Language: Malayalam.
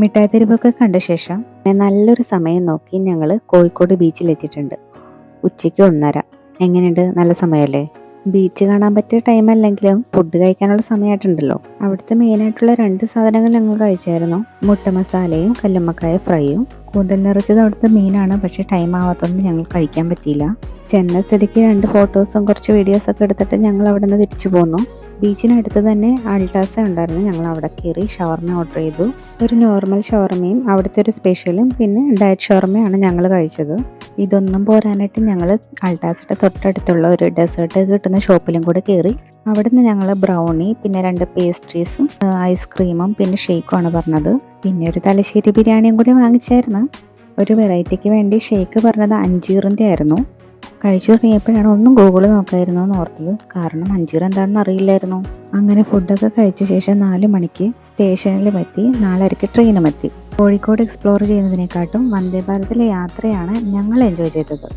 മിഠായി തെരുവൊക്കെ കണ്ട ശേഷം നല്ലൊരു സമയം നോക്കി ഞങ്ങൾ കോഴിക്കോട് ബീച്ചിലെത്തിയിട്ടുണ്ട്. ഉച്ചയ്ക്ക് 1:30. എങ്ങനെയുണ്ട്? നല്ല സമയമല്ലേ? ബീച്ച് കാണാൻ പറ്റിയ ടൈം അല്ലെങ്കിലും ഫുഡ് കഴിക്കാനുള്ള സമയമായിട്ടുണ്ടല്ലോ. അവിടുത്തെ മെയിനായിട്ടുള്ള 2 സാധനങ്ങൾ ഞങ്ങൾ കഴിച്ചായിരുന്നു. മുട്ട മസാലയും കല്ലുമ്മക്കായ ഫ്രൈയും. കൂന്തൽ നിറച്ചത് അവിടുത്തെ മെയിനാണ്. പക്ഷേ ടൈം ആവാത്തതുകൊണ്ട് ഞങ്ങൾ കഴിക്കാൻ പറ്റിയില്ല. ചെന്ന സ്ഥിതിക്ക് 2 ഫോട്ടോസും കുറച്ച് വീഡിയോസൊക്കെ എടുത്തിട്ട് ഞങ്ങൾ അവിടെ നിന്ന് തിരിച്ചു പോന്നു. ബീച്ചിനടുത്ത് തന്നെ അൾട്ടാസ ഉണ്ടായിരുന്നു. ഞങ്ങൾ അവിടെ കയറി ഷവർമ ഓർഡർ ചെയ്തു. ഒരു നോർമൽ ഷവർമയും അവിടുത്തെ ഒരു സ്പെഷ്യലും പിന്നെ ഡയറ്റ് ഷവർമയാണ് ഞങ്ങൾ കഴിച്ചത്. ഇതൊന്നും പോരാനായിട്ട് ഞങ്ങൾ അൾട്ടാസയുടെ തൊട്ടടുത്തുള്ള ഒരു ഡെസേർട്ട് കിട്ടുന്ന ഷോപ്പിലും കൂടെ കയറി. അവിടെ നിന്ന് ഞങ്ങൾ ബ്രൗണി പിന്നെ 2 പേസ്ട്രീസും ഐസ്ക്രീമും പിന്നെ ഷേക്കുമാണ് പറഞ്ഞത്. പിന്നെ ഒരു തലശ്ശേരി ബിരിയാണിയും കൂടി വാങ്ങിച്ചായിരുന്നു. ഒരു വെറൈറ്റിക്ക് വേണ്ടി ഷേക്ക് പറഞ്ഞത് അഞ്ചീറിൻ്റെ ആയിരുന്നു. കഴിച്ചു തുടങ്ങിയപ്പോഴാണ് ഒന്നും ഗൂഗിൾ നോക്കായിരുന്നു എന്ന് ഓർത്തത്. കാരണം അഞ്ചീർ എന്താണെന്ന് അറിയില്ലായിരുന്നു. അങ്ങനെ ഫുഡൊക്കെ കഴിച്ച ശേഷം 4 മണിക്ക് സ്റ്റേഷനിലും എത്തി. 4:30 ട്രെയിനും എത്തി. കോഴിക്കോട് എക്സ്പ്ലോർ ചെയ്യുന്നതിനെക്കാട്ടും വന്ദേ ഭാരതിലെ യാത്രയാണ് ഞങ്ങൾ എൻജോയ് ചെയ്തത്.